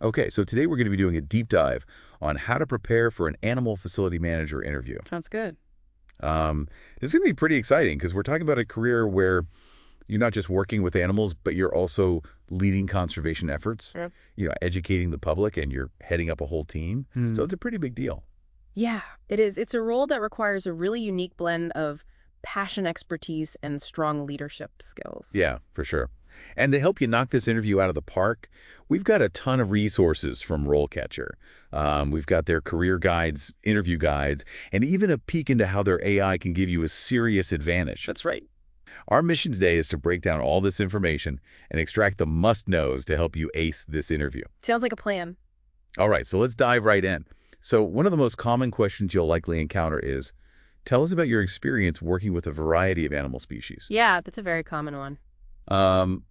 Okay, so today we're going to be doing a deep dive on how to prepare for an animal facility manager interview. Sounds good. Um, this is going to be pretty exciting because we're talking about a career where you're not just working with animals, but you're also leading conservation efforts, Yep. educating the public, and you're heading up a whole team. So Hmm. it's a pretty big deal. Yeah, it is. It's a role that requires a really unique blend of passion, expertise, and strong leadership skills. Yeah, for sure. And to help you knock this interview out of the park, we've got a ton of resources from RoleCatcher. We've got their career guides, interview guides, and even a peek into how their AI can give you a serious advantage. That's right. Our mission today is to break down all this information and extract the must-knows to help you ace this interview. Sounds like a plan. All right, so let's dive right in. So one of the most common questions you'll likely encounter is, tell us about your experience working with a variety of animal species. Yeah, that's a very common one. Um,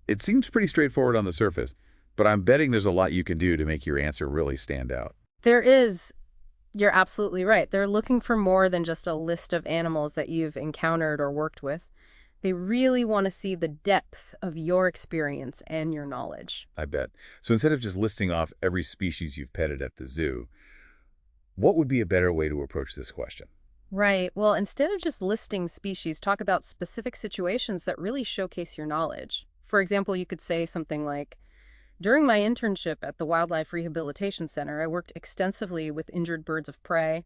it seems pretty straightforward on the surface, but I'm betting there's a lot you can do to make your answer really stand out. There is. You're absolutely right. They're looking for more than just a list of animals that you've encountered or worked with. They really want to see the depth of your experience and your knowledge. I bet. So instead of just listing off every species you've petted at the zoo, what would be a better way to approach this question? Right. Well, instead of just listing species, talk about specific situations that really showcase your knowledge. For example, you could say something like, during my internship at the Wildlife Rehabilitation Center, I worked extensively with injured birds of prey.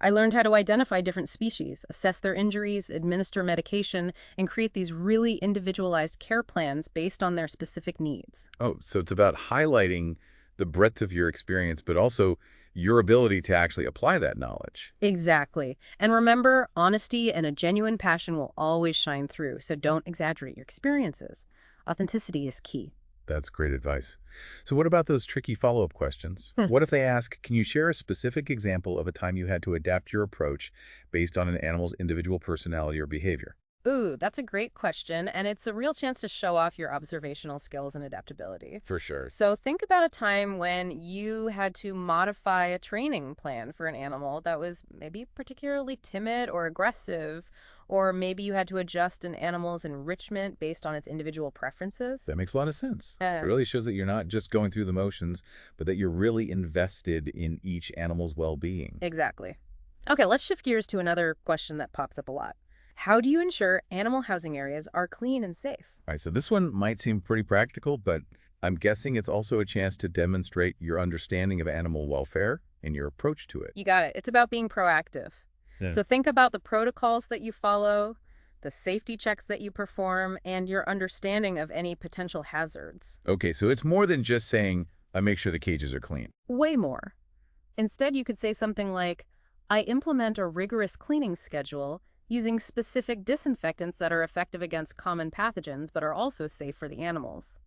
I learned how to identify different species, assess their injuries, administer medication, and create these really individualized care plans based on their specific needs. Oh, so it's about highlighting the breadth of your experience, but also your ability to actually apply that knowledge. Exactly. And remember, honesty and a genuine passion will always shine through, so don't exaggerate your experiences. Authenticity is key. That's great advice. So what about those tricky follow-up questions? Hmm. What if they ask, can you share a specific example of a time you had to adapt your approach based on an animal's individual personality or behavior? Ooh, that's a great question, and it's a real chance to show off your observational skills and adaptability. For sure. So think about a time when you had to modify a training plan for an animal that was maybe particularly timid or aggressive, or maybe you had to adjust an animal's enrichment based on its individual preferences. That makes a lot of sense. It Uh, really shows that you're not just going through the motions, but that you're really invested in each animal's well-being. exactly. Okay, let's shift gears to another question that pops up a lot. How do you ensure animal housing areas are clean and safe? All right, so this one might seem pretty practical, but I'm guessing it's also a chance to demonstrate your understanding of animal welfare and your approach to it. You got it. It's about being proactive. Yeah. So think about the protocols that you follow, the safety checks that you perform, and your understanding of any potential hazards. Okay, so it's more than just saying, I make sure the cages are clean. Way more. Instead, you could say something like, I implement a rigorous cleaning schedule using specific disinfectants that are effective against common pathogens but are also safe for the animals.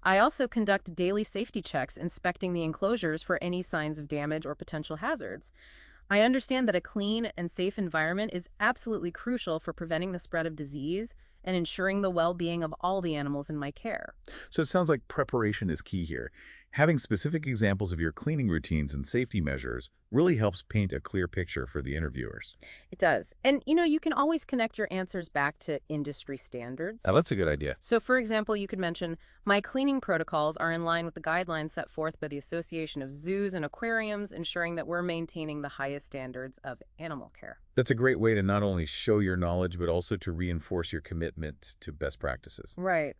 I also conduct daily safety checks, inspecting the enclosures for any signs of damage or potential hazards. I understand that a clean and safe environment is absolutely crucial for preventing the spread of disease and ensuring the well-being of all the animals in my care. So it sounds like preparation is key here. Having specific examples of your cleaning routines and safety measures really helps paint a clear picture for the interviewers. It does. And, you can always connect your answers back to industry standards. Now, that's a good idea. So, for example, you could mention, my cleaning protocols are in line with the guidelines set forth by the Association of Zoos and Aquariums, ensuring that we're maintaining the highest standards of animal care. That's a great way to not only show your knowledge, but also to reinforce your commitment to best practices. Right.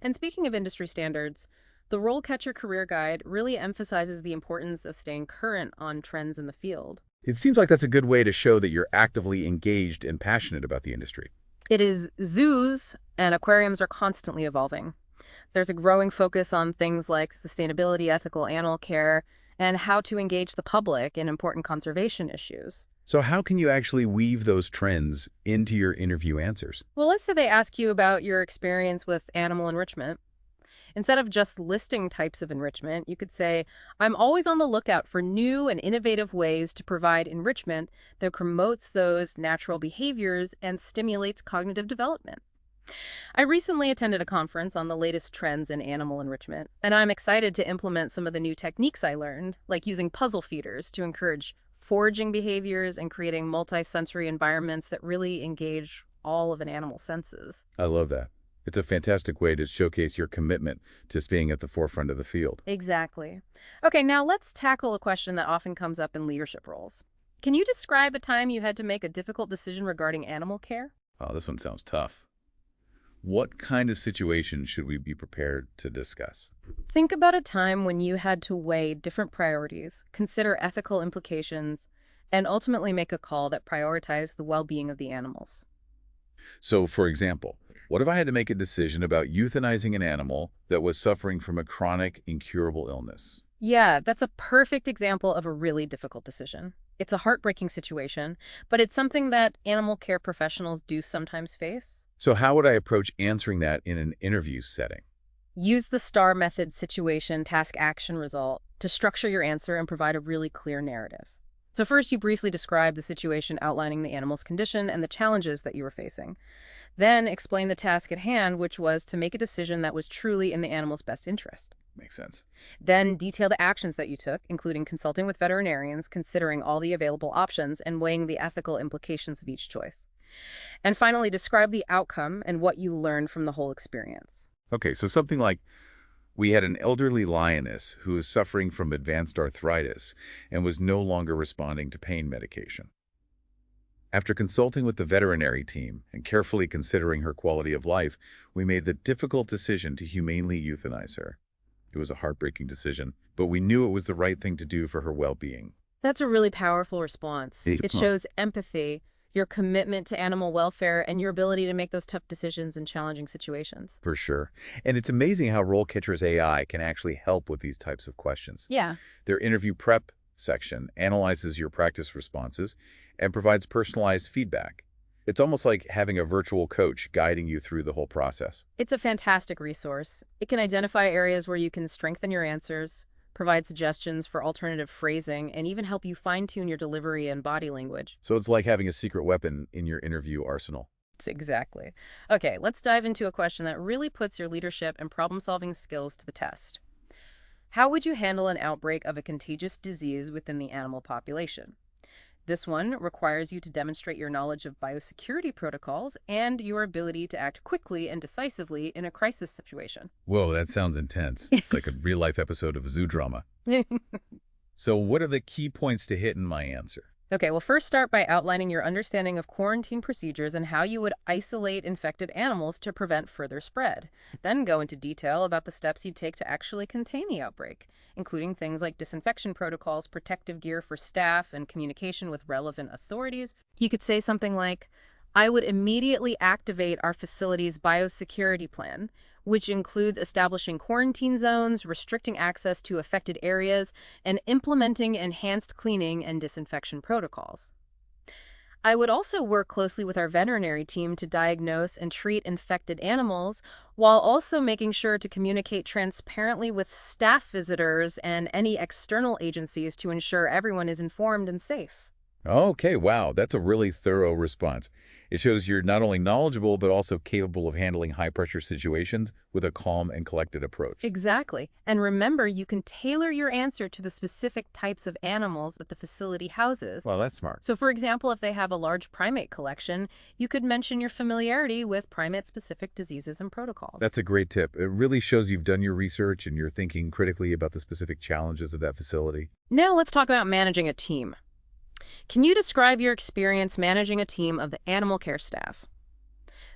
And speaking of industry standards, the RoleCatcher Career Guide really emphasizes the importance of staying current on trends in the field. It seems like that's a good way to show that you're actively engaged and passionate about the industry. It is zoos and aquariums are constantly evolving. There's a growing focus on things like sustainability, ethical animal care, and how to engage the public in important conservation issues. So how can you actually weave those trends into your interview answers? Well, let's say they ask you about your experience with animal enrichment. Instead of just listing types of enrichment, you could say, I'm always on the lookout for new and innovative ways to provide enrichment that promotes those natural behaviors and stimulates cognitive development. I recently attended a conference on the latest trends in animal enrichment, and I'm excited to implement some of the new techniques I learned, like using puzzle feeders to encourage foraging behaviors and creating multi-sensory environments that really engage all of an animal's senses. I love that. It's a fantastic way to showcase your commitment to staying at the forefront of the field. Exactly. Okay, now let's tackle a question that often comes up in leadership roles. Can you describe a time you had to make a difficult decision regarding animal care? Oh, this one sounds tough. What kind of situation should we be prepared to discuss? Think about a time when you had to weigh different priorities, consider ethical implications, and ultimately make a call that prioritized the well-being of the animals. So, for example, what if I had to make a decision about euthanizing an animal that was suffering from a chronic, incurable illness? Yeah, that's a perfect example of a really difficult decision. It's a heartbreaking situation, but it's something that animal care professionals do sometimes face. So how would I approach answering that in an interview setting? Use the STAR method: situation, task, action, result to structure your answer and provide a really clear narrative. So first, you briefly describe the situation, outlining the animal's condition and the challenges that you were facing. Then explain the task at hand, which was to make a decision that was truly in the animal's best interest. Makes sense. Then detail the actions that you took, including consulting with veterinarians, considering all the available options, and weighing the ethical implications of each choice. And finally, describe the outcome and what you learned from the whole experience. Okay, so something like, we had an elderly lioness who was suffering from advanced arthritis and was no longer responding to pain medication. After consulting with the veterinary team and carefully considering her quality of life, we made the difficult decision to humanely euthanize her. It was a heartbreaking decision, but we knew it was the right thing to do for her well-being. That's a really powerful response. Hey, It huh. shows empathy, your commitment to animal welfare, and your ability to make those tough decisions in challenging situations. For sure. And it's amazing how RoleCatcher's AI can actually help with these types of questions. Yeah. Their interview prep section analyzes your practice responses and provides personalized feedback. It's almost like having a virtual coach guiding you through the whole process. It's a fantastic resource. It can identify areas where you can strengthen your answers, provide suggestions for alternative phrasing, and even help you fine-tune your delivery and body language. So it's like having a secret weapon in your interview arsenal. Exactly. Okay, let's dive into a question that really puts your leadership and problem-solving skills to the test. How would you handle an outbreak of a contagious disease within the animal population? This one requires you to demonstrate your knowledge of biosecurity protocols and your ability to act quickly and decisively in a crisis situation. Whoa, that sounds intense. It's like a real-life episode of a zoo drama. So what are the key points to hit in my answer? Okay, well, first start by outlining your understanding of quarantine procedures and how you would isolate infected animals to prevent further spread. Then go into detail about the steps you'd take to actually contain the outbreak, including things like disinfection protocols, protective gear for staff, and communication with relevant authorities. You could say something like, I would immediately activate our facility's biosecurity plan, which includes establishing quarantine zones, restricting access to affected areas, and implementing enhanced cleaning and disinfection protocols. I would also work closely with our veterinary team to diagnose and treat infected animals, while also making sure to communicate transparently with staff visitors and any external agencies to ensure everyone is informed and safe. Okay, wow, that's a really thorough response. It shows you're not only knowledgeable, but also capable of handling high-pressure situations with a calm and collected approach. Exactly. And remember, you can tailor your answer to the specific types of animals that the facility houses. Well, that's smart. So, for example, if they have a large primate collection, you could mention your familiarity with primate-specific diseases and protocols. That's a great tip. It really shows you've done your research and you're thinking critically about the specific challenges of that facility. Now let's talk about managing a team. Can you describe your experience managing a team of the animal care staff?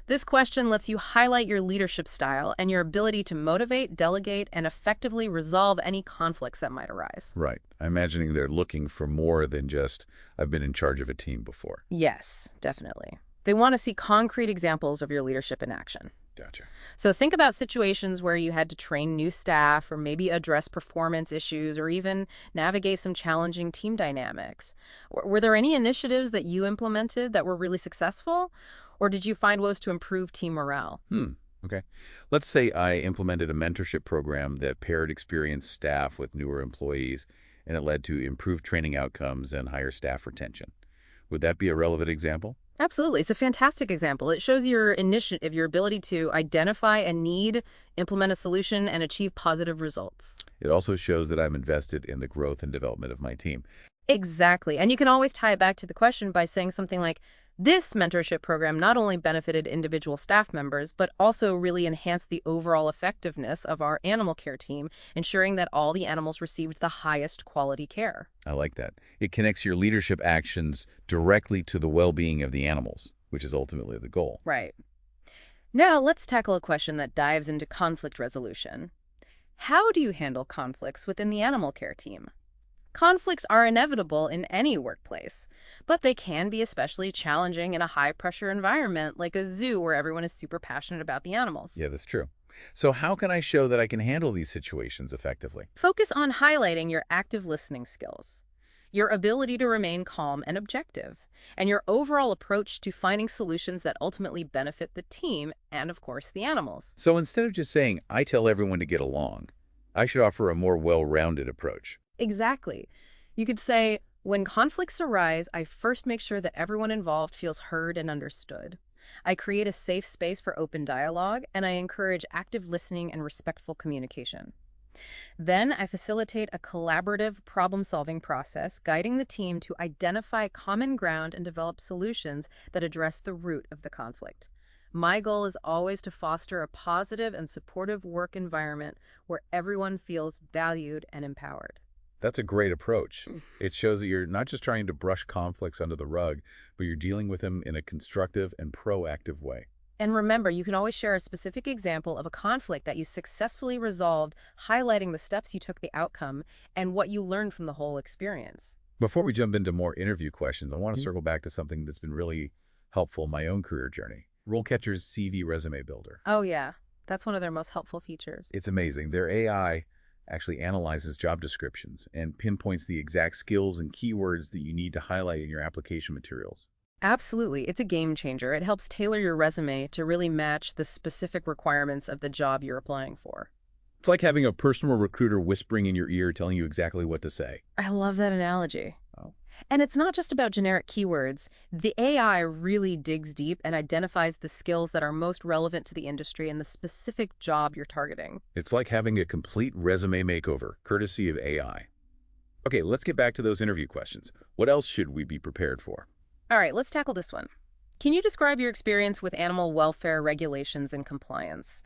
This question lets you highlight your leadership style and your ability to motivate, delegate, and effectively resolve any conflicts that might arise. Right. I'm imagining they're looking for more than just, I've been in charge of a team before. Yes, definitely. They want to see concrete examples of your leadership in action. Gotcha. So think about situations where you had to train new staff or maybe address performance issues or even navigate some challenging team dynamics. Were there any initiatives that you implemented that were really successful? Or did you find ways to improve team morale? Okay. Let's say I implemented a mentorship program that paired experienced staff with newer employees, and it led to improved training outcomes and higher staff retention. Would that be a relevant example? Absolutely. It's a fantastic example. It shows your initiative, your ability to identify a need, implement a solution, and achieve positive results. It also shows that I'm invested in the growth and development of my team. Exactly. And you can always tie it back to the question by saying something like, This mentorship program not only benefited individual staff members, but also really enhanced the overall effectiveness of our animal care team, ensuring that all the animals received the highest quality care. I like that. It connects your leadership actions directly to the well-being of the animals, which is ultimately the goal. Right. Now, let's tackle a question that dives into conflict resolution. How do you handle conflicts within the animal care team? Conflicts are inevitable in any workplace, but they can be especially challenging in a high-pressure environment like a zoo where everyone is super passionate about the animals. Yeah, that's true. So how can I show that I can handle these situations effectively? Focus on highlighting your active listening skills, your ability to remain calm and objective, and your overall approach to finding solutions that ultimately benefit the team and, of course, the animals. So instead of just saying, I tell everyone to get along, I should offer a more well-rounded approach. Exactly. You could say, when conflicts arise, I first make sure that everyone involved feels heard and understood. I create a safe space for open dialogue, and I encourage active listening and respectful communication. Then I facilitate a collaborative problem-solving process, guiding the team to identify common ground and develop solutions that address the root of the conflict. My goal is always to foster a positive and supportive work environment where everyone feels valued and empowered. That's a great approach. It shows that you're not just trying to brush conflicts under the rug, but you're dealing with them in a constructive and proactive way. And remember, you can always share a specific example of a conflict that you successfully resolved, highlighting the steps you took, the outcome, and what you learned from the whole experience. Before we jump into more interview questions, I want to circle back to something that's been really helpful in my own career journey. RoleCatcher's CV resume builder. Oh yeah, that's one of their most helpful features. It's amazing. Their AI actually analyzes job descriptions and pinpoints the exact skills and keywords that you need to highlight in your application materials. Absolutely. It's a game changer. It helps tailor your resume to really match the specific requirements of the job you're applying for. It's like having a personal recruiter whispering in your ear telling you exactly what to say. I love that analogy. Oh. And it's not just about generic keywords. The AI really digs deep and identifies the skills that are most relevant to the industry and the specific job you're targeting. It's like having a complete resume makeover, courtesy of AI. Okay, let's get back to those interview questions. What else should we be prepared for? All right, let's tackle this one. Can you describe your experience with animal welfare regulations and compliance?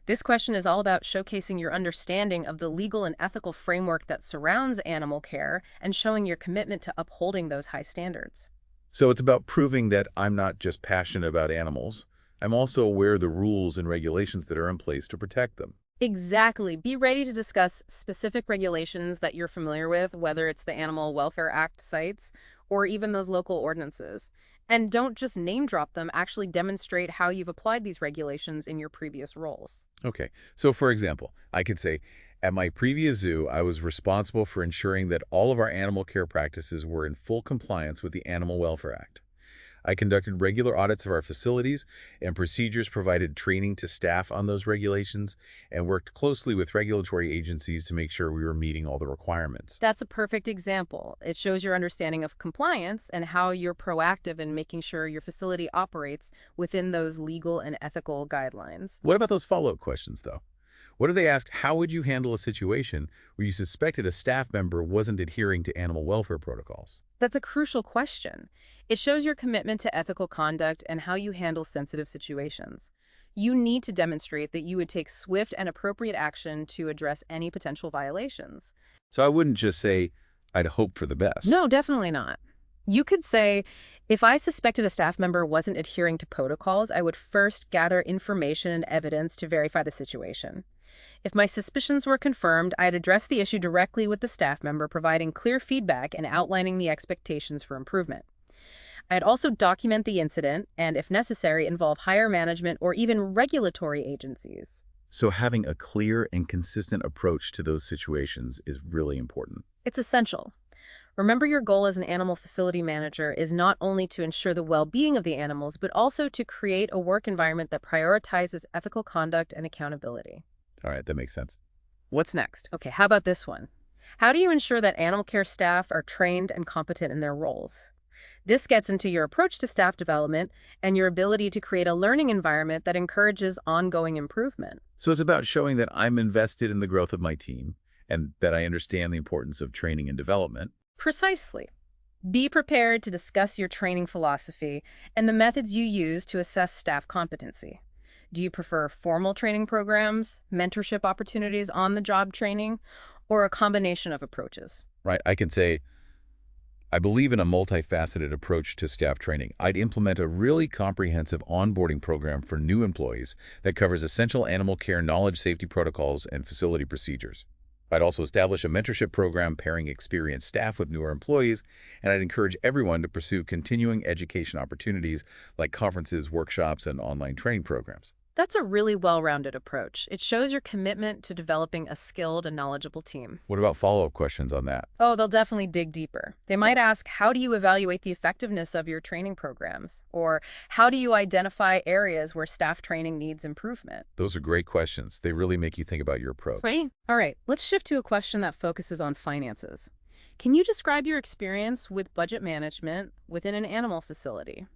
This question is all about showcasing your understanding of the legal and ethical framework that surrounds animal care and showing your commitment to upholding those high standards. So it's about proving that I'm not just passionate about animals. I'm also aware of the rules and regulations that are in place to protect them. Exactly. Be ready to discuss specific regulations that you're familiar with, whether it's the Animal Welfare Act sites or even those local ordinances. And don't just name drop them, actually demonstrate how you've applied these regulations in your previous roles. Okay, so for example, I could say, at my previous zoo, I was responsible for ensuring that all of our animal care practices were in full compliance with the Animal Welfare Act. I conducted regular audits of our facilities and procedures, provided training to staff on those regulations, and worked closely with regulatory agencies to make sure we were meeting all the requirements. That's a perfect example. It shows your understanding of compliance and how you're proactive in making sure your facility operates within those legal and ethical guidelines. What about those follow-up questions, though? What if they asked, how would you handle a situation where you suspected a staff member wasn't adhering to animal welfare protocols? That's a crucial question. It shows your commitment to ethical conduct and how you handle sensitive situations. You need to demonstrate that you would take swift and appropriate action to address any potential violations. So I wouldn't just say, I'd hope for the best. No, definitely not. You could say, if I suspected a staff member wasn't adhering to protocols, I would first gather information and evidence to verify the situation. If my suspicions were confirmed, I'd address the issue directly with the staff member, providing clear feedback and outlining the expectations for improvement. I'd also document the incident and, if necessary, involve higher management or even regulatory agencies. So having a clear and consistent approach to those situations is really important. It's essential. Remember, your goal as an animal facility manager is not only to ensure the well-being of the animals, but also to create a work environment that prioritizes ethical conduct and accountability. All right, that makes sense. What's next? Okay, how about this one? How do you ensure that animal care staff are trained and competent in their roles? This gets into your approach to staff development and your ability to create a learning environment that encourages ongoing improvement. So it's about showing that I'm invested in the growth of my team and that I understand the importance of training and development. Precisely. Be prepared to discuss your training philosophy and the methods you use to assess staff competency. Do you prefer formal training programs, mentorship opportunities, on-the-job training, or a combination of approaches? Right? I can say, I believe in a multifaceted approach to staff training. I'd implement a really comprehensive onboarding program for new employees that covers essential animal care knowledge, safety protocols, and facility procedures. I'd also establish a mentorship program pairing experienced staff with newer employees, and I'd encourage everyone to pursue continuing education opportunities like conferences, workshops, and online training programs. That's a really well-rounded approach. It shows your commitment to developing a skilled and knowledgeable team. What about follow-up questions on that? Oh, they'll definitely dig deeper. They might ask, how do you evaluate the effectiveness of your training programs? Or how do you identify areas where staff training needs improvement? Those are great questions. They really make you think about your approach. Right. All right, let's shift to a question that focuses on finances. Can you describe your experience with budget management within an animal facility?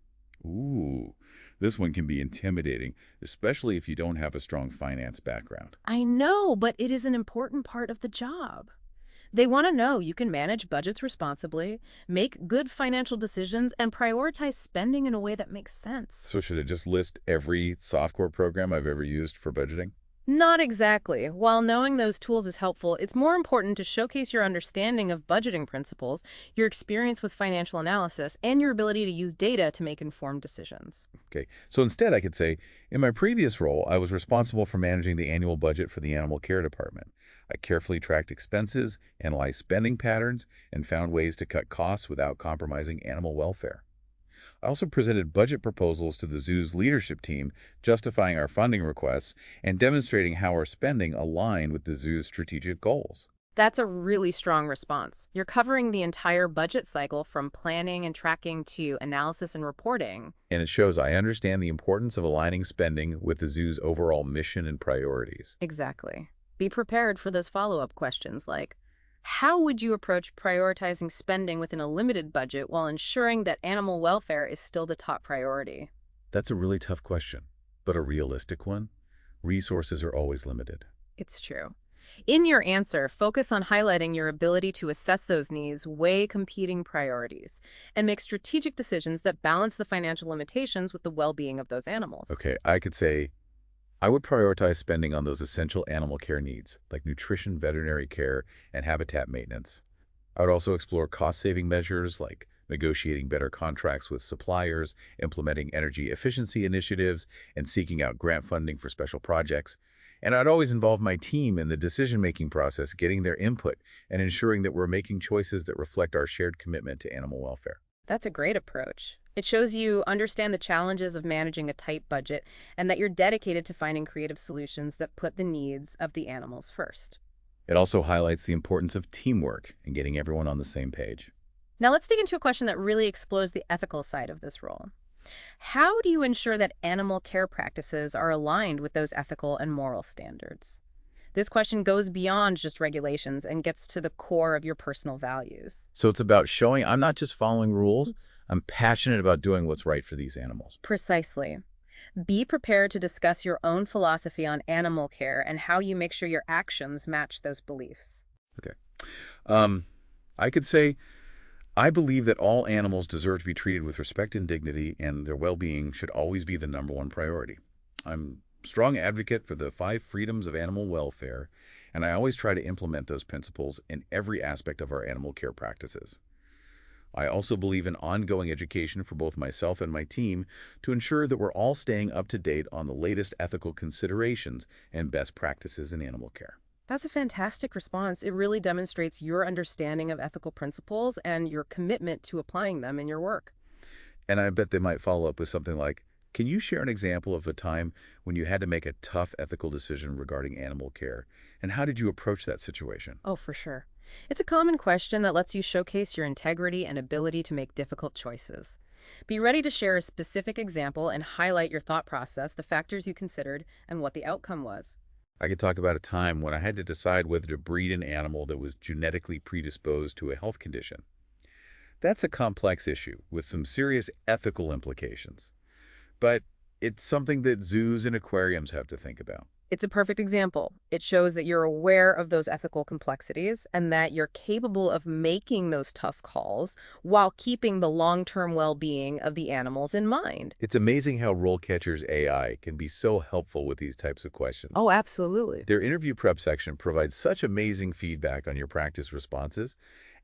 Ooh, this one can be intimidating, especially if you don't have a strong finance background. I know, but it is an important part of the job. They want to know you can manage budgets responsibly, make good financial decisions, and prioritize spending in a way that makes sense. So should I just list every software program I've ever used for budgeting? Not exactly. While knowing those tools is helpful, it's more important to showcase your understanding of budgeting principles, your experience with financial analysis, and your ability to use data to make informed decisions. Okay, so instead I could say, in my previous role, I was responsible for managing the annual budget for the animal care department. I carefully tracked expenses, analyzed spending patterns, and found ways to cut costs without compromising animal welfare. I also presented budget proposals to the zoo's leadership team, justifying our funding requests and demonstrating how our spending aligned with the zoo's strategic goals. That's a really strong response. You're covering the entire budget cycle from planning and tracking to analysis and reporting. And it shows I understand the importance of aligning spending with the zoo's overall mission and priorities. Exactly. Be prepared for those follow-up questions like, how would you approach prioritizing spending within a limited budget while ensuring that animal welfare is still the top priority? That's a really tough question, but a realistic one. Resources are always limited. It's true. In your answer, focus on highlighting your ability to assess those needs, weigh competing priorities, and make strategic decisions that balance the financial limitations with the well-being of those animals. Okay, I could say, I would prioritize spending on those essential animal care needs, like nutrition, veterinary care, and habitat maintenance. I would also explore cost-saving measures like negotiating better contracts with suppliers, implementing energy efficiency initiatives, and seeking out grant funding for special projects. And I'd always involve my team in the decision-making process, getting their input, and ensuring that we're making choices that reflect our shared commitment to animal welfare. That's a great approach. It shows you understand the challenges of managing a tight budget and that you're dedicated to finding creative solutions that put the needs of the animals first. It also highlights the importance of teamwork and getting everyone on the same page. Now let's dig into a question that really explores the ethical side of this role. How do you ensure that animal care practices are aligned with those ethical and moral standards? This question goes beyond just regulations and gets to the core of your personal values. So it's about showing I'm not just following rules, I'm passionate about doing what's right for these animals. Precisely. Be prepared to discuss your own philosophy on animal care and how you make sure your actions match those beliefs. Okay. I could say, I believe that all animals deserve to be treated with respect and dignity, and their well-being should always be the #1 priority. I'm a strong advocate for the 5 freedoms of animal welfare, and I always try to implement those principles in every aspect of our animal care practices. I also believe in ongoing education for both myself and my team to ensure that we're all staying up to date on the latest ethical considerations and best practices in animal care. That's a fantastic response. It really demonstrates your understanding of ethical principles and your commitment to applying them in your work. And I bet they might follow up with something like, can you share an example of a time when you had to make a tough ethical decision regarding animal care? And how did you approach that situation? Oh, for sure. It's a common question that lets you showcase your integrity and ability to make difficult choices. Be ready to share a specific example and highlight your thought process, the factors you considered, and what the outcome was. I could talk about a time when I had to decide whether to breed an animal that was genetically predisposed to a health condition. That's a complex issue with some serious ethical implications. But it's something that zoos and aquariums have to think about. It's a perfect example. It shows that you're aware of those ethical complexities and that you're capable of making those tough calls while keeping the long-term well-being of the animals in mind. It's amazing how RoleCatcher's AI can be so helpful with these types of questions. Oh, absolutely. Their interview prep section provides such amazing feedback on your practice responses,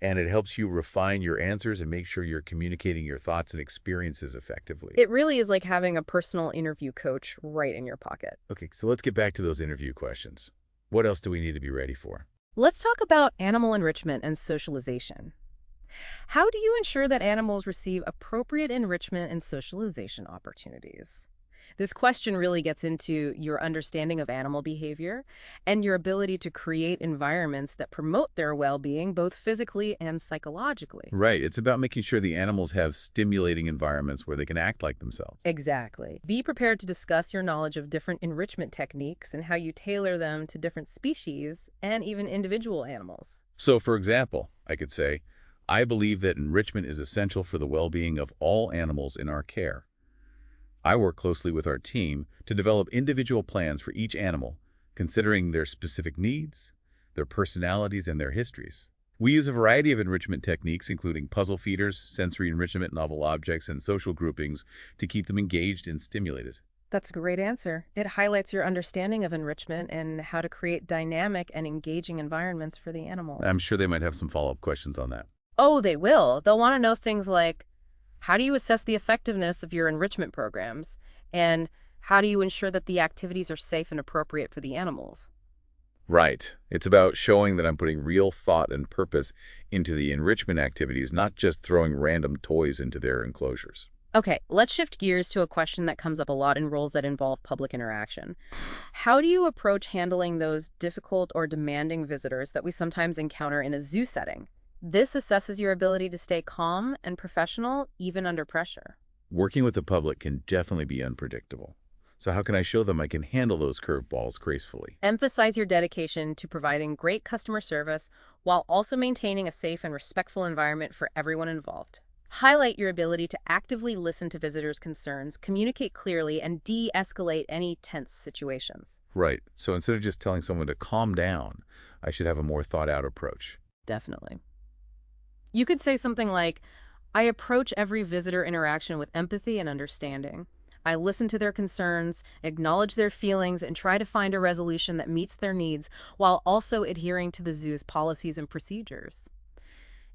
and it helps you refine your answers and make sure you're communicating your thoughts and experiences effectively. It really is like having a personal interview coach right in your pocket. Okay, so let's get back to those interview questions. What else do we need to be ready for? Let's talk about animal enrichment and socialization. How do you ensure that animals receive appropriate enrichment and socialization opportunities? This question really gets into your understanding of animal behavior and your ability to create environments that promote their well-being both physically and psychologically. Right, it's about making sure the animals have stimulating environments where they can act like themselves. Exactly. Be prepared to discuss your knowledge of different enrichment techniques and how you tailor them to different species and even individual animals. So, for example, I could say, I believe that enrichment is essential for the well-being of all animals in our care. I work closely with our team to develop individual plans for each animal, considering their specific needs, their personalities, and their histories. We use a variety of enrichment techniques, including puzzle feeders, sensory enrichment, novel objects, and social groupings to keep them engaged and stimulated. That's a great answer. It highlights your understanding of enrichment and how to create dynamic and engaging environments for the animals. I'm sure they might have some follow-up questions on that. Oh, they will. They'll want to know things like, how do you assess the effectiveness of your enrichment programs? And how do you ensure that the activities are safe and appropriate for the animals? Right. It's about showing that I'm putting real thought and purpose into the enrichment activities, not just throwing random toys into their enclosures. Okay, let's shift gears to a question that comes up a lot in roles that involve public interaction. How do you approach handling those difficult or demanding visitors that we sometimes encounter in a zoo setting? This assesses your ability to stay calm and professional even under pressure. Working with the public can definitely be unpredictable. So how can I show them I can handle those curveballs gracefully? Emphasize your dedication to providing great customer service while also maintaining a safe and respectful environment for everyone involved. Highlight your ability to actively listen to visitors' concerns, communicate clearly, and de-escalate any tense situations. Right. So instead of just telling someone to calm down, I should have a more thought-out approach. Definitely. You could say something like, I approach every visitor interaction with empathy and understanding. I listen to their concerns, acknowledge their feelings, and try to find a resolution that meets their needs while also adhering to the zoo's policies and procedures.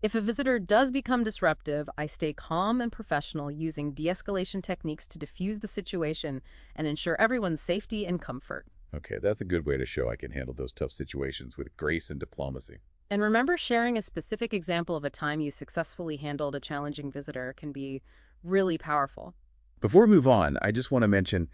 If a visitor does become disruptive, I stay calm and professional using de-escalation techniques to diffuse the situation and ensure everyone's safety and comfort. Okay, that's a good way to show I can handle those tough situations with grace and diplomacy. And remember, sharing a specific example of a time you successfully handled a challenging visitor can be really powerful. Before we move on, I just want to mention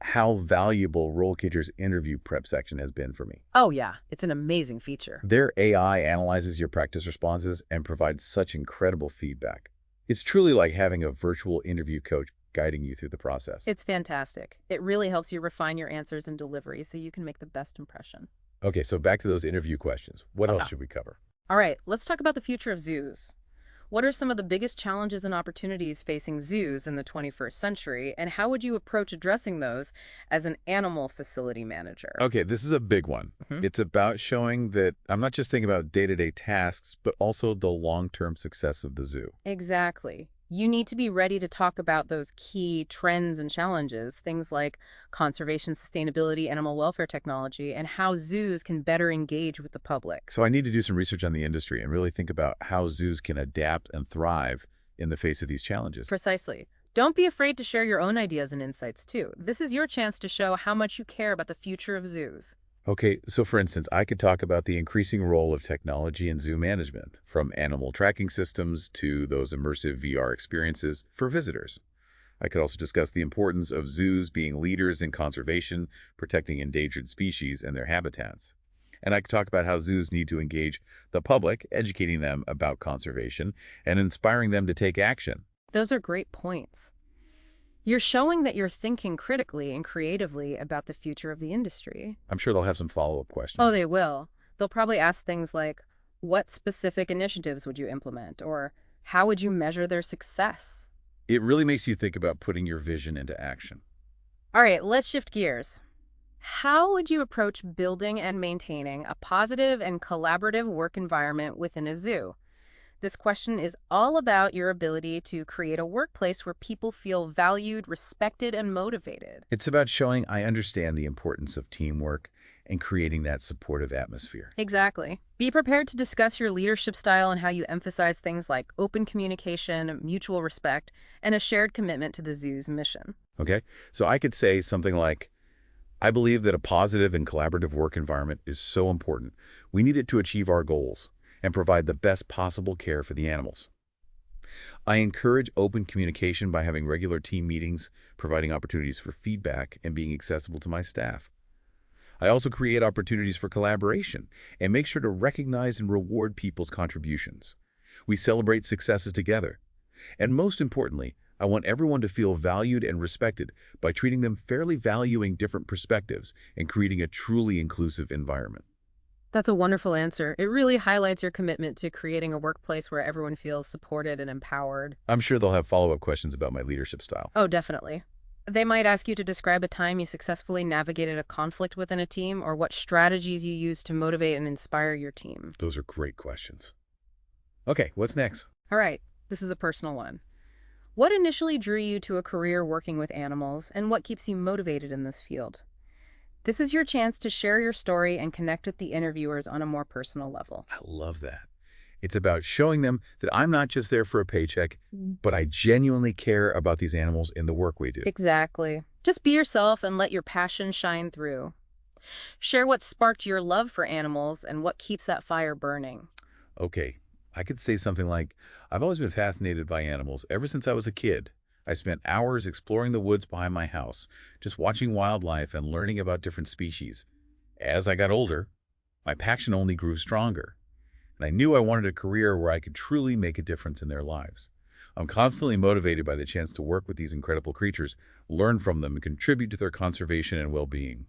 how valuable RoleCatcher's interview prep section has been for me. Oh yeah, it's an amazing feature. Their AI analyzes your practice responses and provides such incredible feedback. It's truly like having a virtual interview coach guiding you through the process. It's fantastic. It really helps you refine your answers and delivery so you can make the best impression. Okay, so back to those interview questions. What else should we cover? All right, let's talk about the future of zoos. What are some of the biggest challenges and opportunities facing zoos in the 21st century, and how would you approach addressing those as an animal facility manager? Okay, this is a big one. It's about showing that I'm not just thinking about day-to-day tasks, but also the long-term success of the zoo. Exactly. You need to be ready to talk about those key trends and challenges, things like conservation, sustainability, animal welfare technology, and how zoos can better engage with the public. So I need to do some research on the industry and really think about how zoos can adapt and thrive in the face of these challenges. Precisely. Don't be afraid to share your own ideas and insights, too. This is your chance to show how much you care about the future of zoos. Okay, so for instance, I could talk about the increasing role of technology in zoo management, from animal tracking systems to those immersive VR experiences for visitors. I could also discuss the importance of zoos being leaders in conservation, protecting endangered species and their habitats. And I could talk about how zoos need to engage the public, educating them about conservation and inspiring them to take action. Those are great points. You're showing that you're thinking critically and creatively about the future of the industry. I'm sure they'll have some follow-up questions. Oh, they will. They'll probably ask things like, what specific initiatives would you implement? Or how would you measure their success? It really makes you think about putting your vision into action. All right, let's shift gears. How would you approach building and maintaining a positive and collaborative work environment within a zoo? This question is all about your ability to create a workplace where people feel valued, respected, and motivated. It's about showing I understand the importance of teamwork and creating that supportive atmosphere. Exactly. Be prepared to discuss your leadership style and how you emphasize things like open communication, mutual respect, and a shared commitment to the zoo's mission. Okay? So I could say something like, I believe that a positive and collaborative work environment is so important. We need it to achieve our goals and provide the best possible care for the animals. I encourage open communication by having regular team meetings, providing opportunities for feedback, and being accessible to my staff. I also create opportunities for collaboration and make sure to recognize and reward people's contributions. We celebrate successes together. And most importantly, I want everyone to feel valued and respected by treating them fairly, valuing different perspectives and creating a truly inclusive environment. That's a wonderful answer. It really highlights your commitment to creating a workplace where everyone feels supported and empowered. I'm sure they'll have follow-up questions about my leadership style. Oh, definitely. They might ask you to describe a time you successfully navigated a conflict within a team or what strategies you use to motivate and inspire your team. Those are great questions. Okay, what's next? All right, this is a personal one. What initially drew you to a career working with animals, and what keeps you motivated in this field? This is your chance to share your story and connect with the interviewers on a more personal level. I love that. It's about showing them that I'm not just there for a paycheck, but I genuinely care about these animals in the work we do. Exactly. Just be yourself and let your passion shine through. Share what sparked your love for animals and what keeps that fire burning. Okay, I could say something like, I've always been fascinated by animals ever since I was a kid. I spent hours exploring the woods behind my house, just watching wildlife and learning about different species. As I got older, my passion only grew stronger, and I knew I wanted a career where I could truly make a difference in their lives. I'm constantly motivated by the chance to work with these incredible creatures, learn from them, and contribute to their conservation and well-being.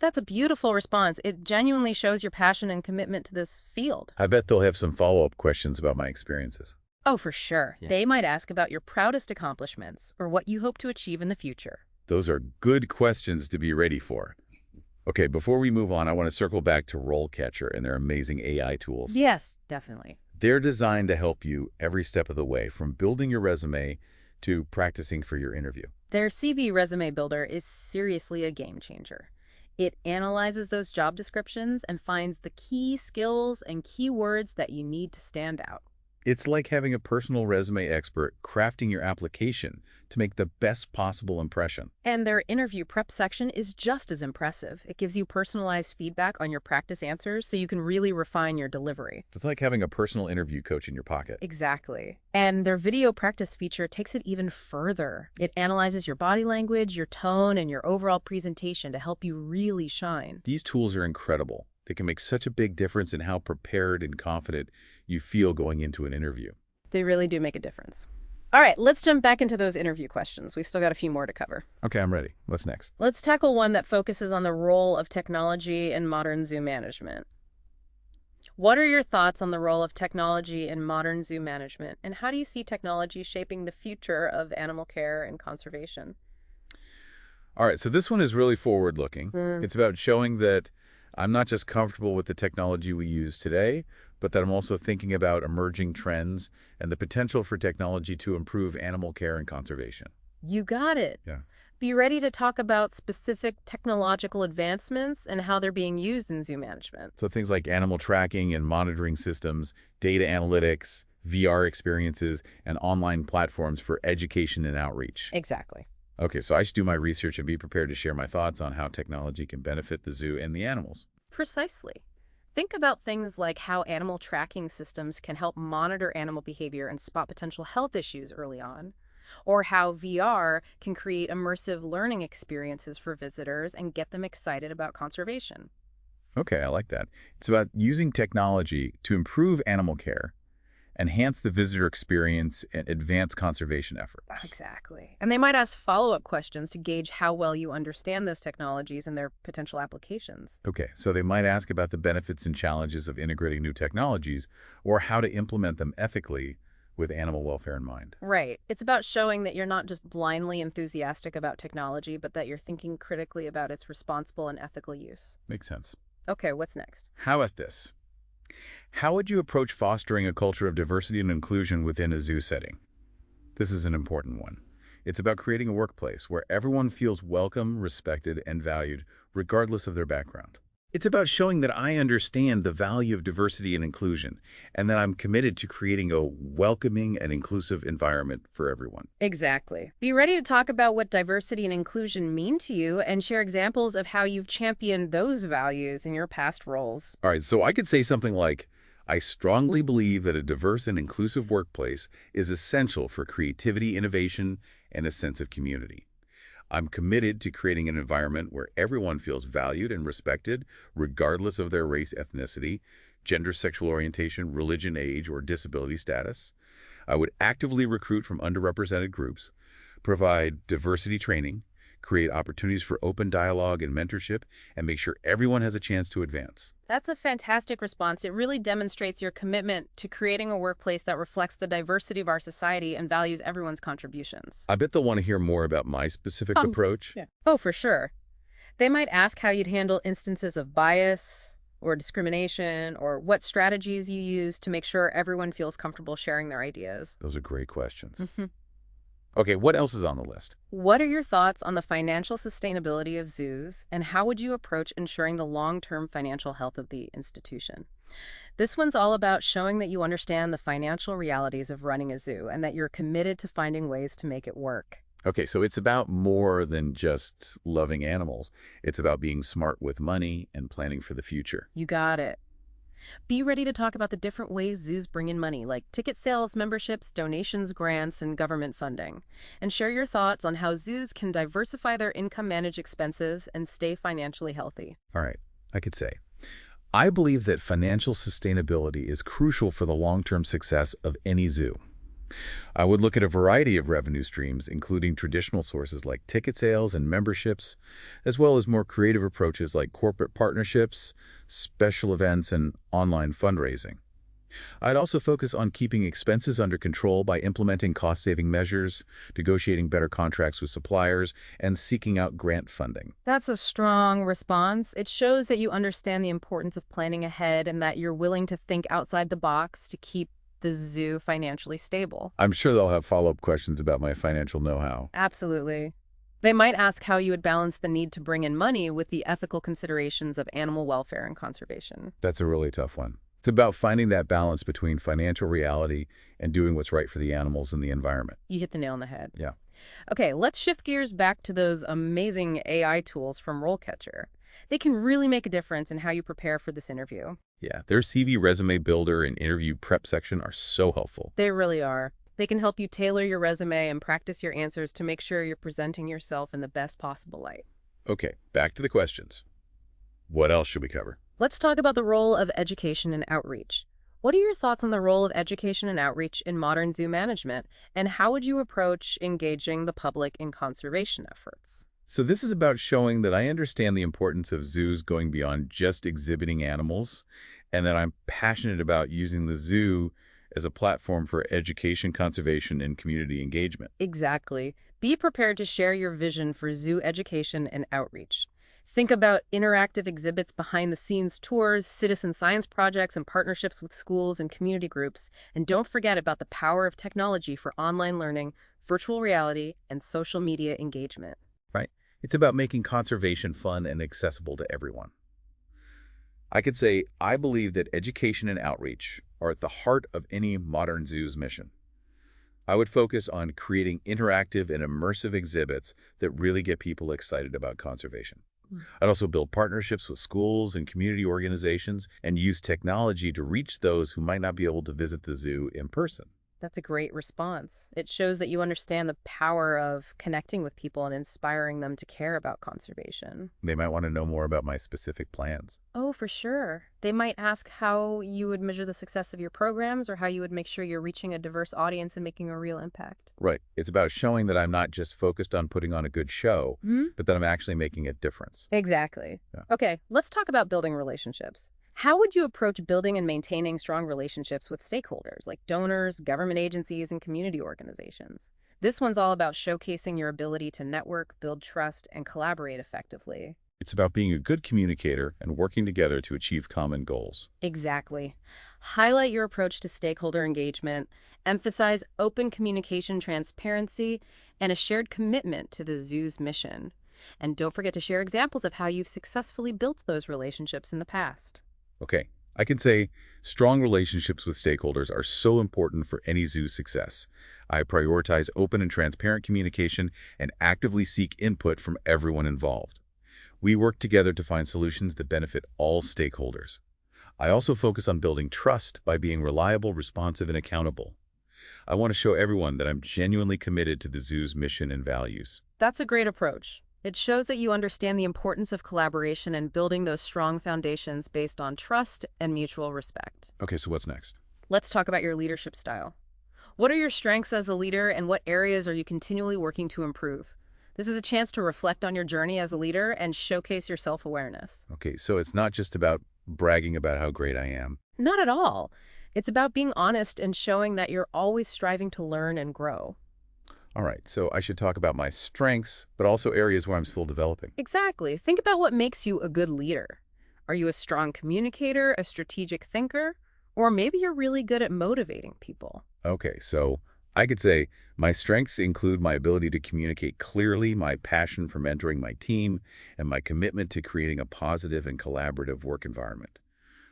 That's a beautiful response. It genuinely shows your passion and commitment to this field. I bet they'll have some follow-up questions about my experiences. Oh, for sure. Yeah. They might ask about your proudest accomplishments or what you hope to achieve in the future. Those are good questions to be ready for. Okay, before we move on, I want to circle back to RoleCatcher and their amazing AI tools. Yes, definitely. They're designed to help you every step of the way, from building your resume to practicing for your interview. Their CV resume builder is seriously a game changer. It analyzes those job descriptions and finds the key skills and keywords that you need to stand out. It's like having a personal resume expert crafting your application to make the best possible impression. And their interview prep section is just as impressive. It gives you personalized feedback on your practice answers so you can really refine your delivery. It's like having a personal interview coach in your pocket. Exactly. And their video practice feature takes it even further. It analyzes your body language, your tone, and your overall presentation to help you really shine. These tools are incredible. They can make such a big difference in how prepared and confident you feel going into an interview. They really do make a difference. All right, let's jump back into those interview questions. We've still got a few more to cover. Okay, I'm ready. What's next? Let's tackle one that focuses on the role of technology in modern zoo management. What are your thoughts on the role of technology in modern zoo management, and how do you see technology shaping the future of animal care and conservation? All right, so this one is really forward-looking. It's about showing that I'm not just comfortable with the technology we use today, but that I'm also thinking about emerging trends and the potential for technology to improve animal care and conservation. You got it. Yeah. Be ready to talk about specific technological advancements and how they're being used in zoo management. So things like animal tracking and monitoring systems, data analytics, VR experiences, and online platforms for education and outreach. Exactly. Okay, so I should do my research and be prepared to share my thoughts on how technology can benefit the zoo and the animals. Precisely. Think about things like how animal tracking systems can help monitor animal behavior and spot potential health issues early on, or how VR can create immersive learning experiences for visitors and get them excited about conservation. Okay, I like that. It's about using technology to improve animal care, enhance the visitor experience, and advance conservation efforts. Exactly. And they might ask follow-up questions to gauge how well you understand those technologies and their potential applications. Okay, so they might ask about the benefits and challenges of integrating new technologies or how to implement them ethically with animal welfare in mind. Right. It's about showing that you're not just blindly enthusiastic about technology, but that you're thinking critically about its responsible and ethical use. Makes sense. Okay, what's next? How about this? How would you approach fostering a culture of diversity and inclusion within a zoo setting? This is an important one. It's about creating a workplace where everyone feels welcome, respected, and valued, regardless of their background. It's about showing that I understand the value of diversity and inclusion, and that I'm committed to creating a welcoming and inclusive environment for everyone. Exactly. Be ready to talk about what diversity and inclusion mean to you and share examples of how you've championed those values in your past roles. All right, so I could say something like, I strongly believe that a diverse and inclusive workplace is essential for creativity, innovation, and a sense of community. I'm committed to creating an environment where everyone feels valued and respected, regardless of their race, ethnicity, gender, sexual orientation, religion, age, or disability status. I would actively recruit from underrepresented groups, provide diversity training, create opportunities for open dialogue and mentorship, and make sure everyone has a chance to advance. That's a fantastic response. It really demonstrates your commitment to creating a workplace that reflects the diversity of our society and values everyone's contributions. I bet they'll want to hear more about my specific approach. Yeah. Oh, for sure. They might ask how you'd handle instances of bias or discrimination, or what strategies you use to make sure everyone feels comfortable sharing their ideas. Those are great questions. Okay, what else is on the list? What are your thoughts on the financial sustainability of zoos, and how would you approach ensuring the long-term financial health of the institution? This one's all about showing that you understand the financial realities of running a zoo and that you're committed to finding ways to make it work. Okay, so it's about more than just loving animals. It's about being smart with money and planning for the future. You got it. Be ready to talk about the different ways zoos bring in money, like ticket sales, memberships, donations, grants, and government funding. And share your thoughts on how zoos can diversify their income, manage expenses, and stay financially healthy. All right, I could say, I believe that financial sustainability is crucial for the long-term success of any zoo. I would look at a variety of revenue streams, including traditional sources like ticket sales and memberships, as well as more creative approaches like corporate partnerships, special events, and online fundraising. I'd also focus on keeping expenses under control by implementing cost-saving measures, negotiating better contracts with suppliers, and seeking out grant funding. That's a strong response. It shows that you understand the importance of planning ahead and that you're willing to think outside the box to keep the zoo financially stable. I'm sure they'll have follow-up questions about my financial know-how. Absolutely. They might ask how you would balance the need to bring in money with the ethical considerations of animal welfare and conservation. That's a really tough one. It's about finding that balance between financial reality and doing what's right for the animals and the environment. You hit the nail on the head. Yeah. Okay, let's shift gears back to those amazing AI tools from RoleCatcher. They can really make a difference in how you prepare for this interview. Yeah, their CV resume builder and interview prep section are so helpful. They really are. They can help you tailor your resume and practice your answers to make sure you're presenting yourself in the best possible light. Okay, back to the questions. What else should we cover? Let's talk about the role of education and outreach. What are your thoughts on the role of education and outreach in modern zoo management, and how would you approach engaging the public in conservation efforts? So this is about showing that I understand the importance of zoos going beyond just exhibiting animals, and that I'm passionate about using the zoo as a platform for education, conservation, and community engagement. Exactly. Be prepared to share your vision for zoo education and outreach. Think about interactive exhibits, behind-the-scenes tours, citizen science projects, and partnerships with schools and community groups. And don't forget about the power of technology for online learning, virtual reality, and social media engagement. Right. It's about making conservation fun and accessible to everyone. I could say I believe that education and outreach are at the heart of any modern zoo's mission. I would focus on creating interactive and immersive exhibits that really get people excited about conservation. I'd also build partnerships with schools and community organizations and use technology to reach those who might not be able to visit the zoo in person. That's a great response. It shows that you understand the power of connecting with people and inspiring them to care about conservation. They might want to know more about my specific plans. Oh, for sure. They might ask how you would measure the success of your programs or how you would make sure you're reaching a diverse audience and making a real impact. Right. It's about showing that I'm not just focused on putting on a good show, but that I'm actually making a difference. Exactly. Yeah. Okay, let's talk about building relationships. How would you approach building and maintaining strong relationships with stakeholders like donors, government agencies, and community organizations? This one's all about showcasing your ability to network, build trust, and collaborate effectively. It's about being a good communicator and working together to achieve common goals. Exactly. Highlight your approach to stakeholder engagement, emphasize open communication transparency, and a shared commitment to the zoo's mission. And don't forget to share examples of how you've successfully built those relationships in the past. Okay, I can say strong relationships with stakeholders are so important for any zoo's success. I prioritize open and transparent communication and actively seek input from everyone involved. We work together to find solutions that benefit all stakeholders. I also focus on building trust by being reliable, responsive, and accountable. I want to show everyone that I'm genuinely committed to the zoo's mission and values. That's a great approach. It shows that you understand the importance of collaboration and building those strong foundations based on trust and mutual respect. Okay, so what's next? Let's talk about your leadership style. What are your strengths as a leader, and what areas are you continually working to improve? This is a chance to reflect on your journey as a leader and showcase your self-awareness. Okay, so it's not just about bragging about how great I am. Not at all. It's about being honest and showing that you're always striving to learn and grow. All right, so I should talk about my strengths, but also areas where I'm still developing. Exactly. Think about what makes you a good leader. Are you a strong communicator, a strategic thinker, or maybe you're really good at motivating people? Okay, so I could say my strengths include my ability to communicate clearly, my passion for mentoring my team, and my commitment to creating a positive and collaborative work environment.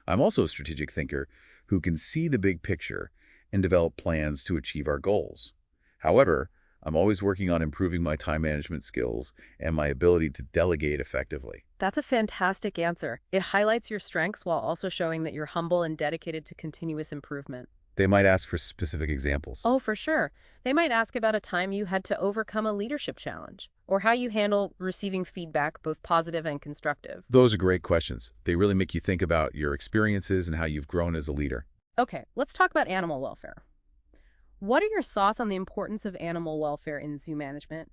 I'm also a strategic thinker who can see the big picture and develop plans to achieve our goals. However, I'm always working on improving my time management skills and my ability to delegate effectively. That's a fantastic answer. It highlights your strengths while also showing that you're humble and dedicated to continuous improvement. They might ask for specific examples. Oh, for sure. They might ask about a time you had to overcome a leadership challenge, or how you handle receiving feedback, both positive and constructive. Those are great questions. They really make you think about your experiences and how you've grown as a leader. Okay, let's talk about animal welfare. What are your thoughts on the importance of animal welfare in zoo management?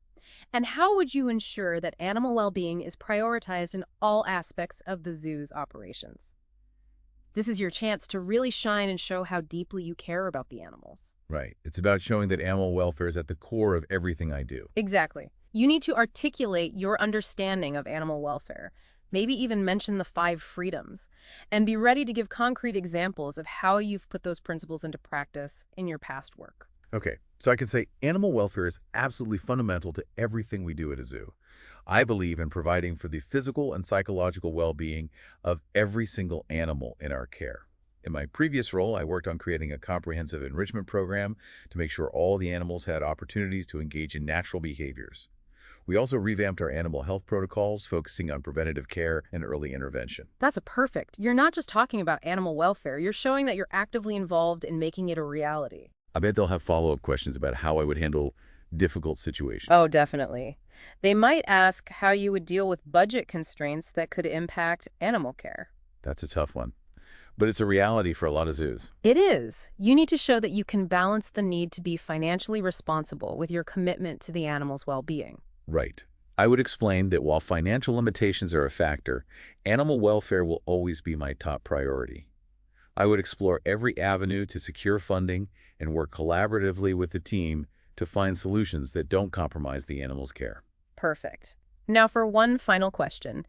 And how would you ensure that animal well-being is prioritized in all aspects of the zoo's operations? This is your chance to really shine and show how deeply you care about the animals. Right. It's about showing that animal welfare is at the core of everything I do. Exactly. You need to articulate your understanding of animal welfare, maybe even mention the 5 freedoms, and be ready to give concrete examples of how you've put those principles into practice in your past work. Okay, so I can say animal welfare is absolutely fundamental to everything we do at a zoo. I believe in providing for the physical and psychological well-being of every single animal in our care. In my previous role, I worked on creating a comprehensive enrichment program to make sure all the animals had opportunities to engage in natural behaviors. We also revamped our animal health protocols, focusing on preventative care and early intervention. That's perfect. You're not just talking about animal welfare, you're showing that you're actively involved in making it a reality. I bet they'll have follow-up questions about how I would handle difficult situations. Oh, definitely. They might ask how you would deal with budget constraints that could impact animal care. That's a tough one, but it's a reality for a lot of zoos. It is. You need to show that you can balance the need to be financially responsible with your commitment to the animal's well-being. Right. I would explain that while financial limitations are a factor, animal welfare will always be my top priority. I would explore every avenue to secure funding and work collaboratively with the team to find solutions that don't compromise the animal's care. Perfect. Now for one final question.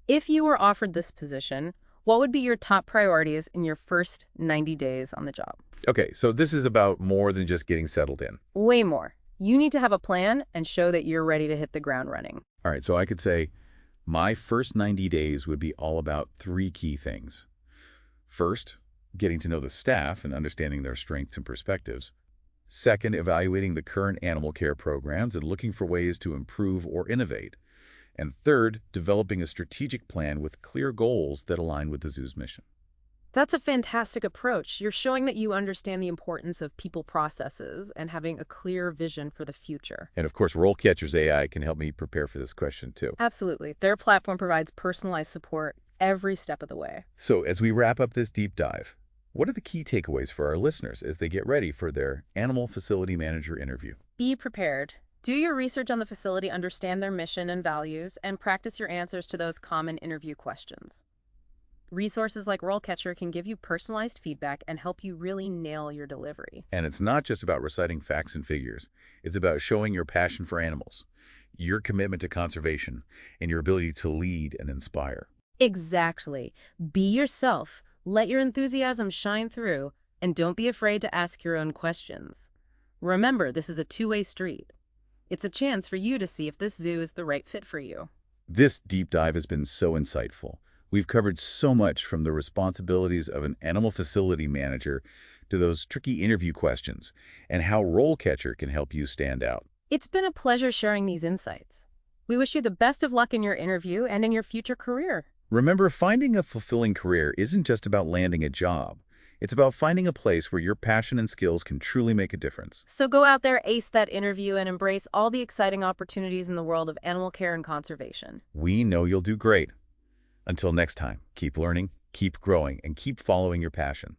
If you were offered this position, what would be your top priorities in your first 90 days on the job? Okay, so this is about more than just getting settled in. Way more. You need to have a plan and show that you're ready to hit the ground running. All right, so I could say my first 90 days would be all about 3 key things. First, getting to know the staff and understanding their strengths and perspectives. Second, evaluating the current animal care programs and looking for ways to improve or innovate. And third, developing a strategic plan with clear goals that align with the zoo's mission. That's a fantastic approach. You're showing that you understand the importance of people processes and having a clear vision for the future. And of course, RoleCatcher's AI can help me prepare for this question too. Absolutely. Their platform provides personalized support every step of the way. So as we wrap up this deep dive, what are the key takeaways for our listeners as they get ready for their animal facility manager interview? Be prepared. Do your research on the facility, understand their mission and values, and practice your answers to those common interview questions. Resources like RoleCatcher can give you personalized feedback and help you really nail your delivery. And it's not just about reciting facts and figures. It's about showing your passion for animals, your commitment to conservation, and your ability to lead and inspire. Exactly. Be yourself, let your enthusiasm shine through, and don't be afraid to ask your own questions. Remember, this is a two-way street. It's a chance for you to see if this zoo is the right fit for you. This deep dive has been so insightful. We've covered so much, from the responsibilities of an animal facility manager to those tricky interview questions and how RoleCatcher can help you stand out. It's been a pleasure sharing these insights. We wish you the best of luck in your interview and in your future career. Remember, finding a fulfilling career isn't just about landing a job. It's about finding a place where your passion and skills can truly make a difference. So go out there, ace that interview, and embrace all the exciting opportunities in the world of animal care and conservation. We know you'll do great. Until next time, keep learning, keep growing, and keep following your passion.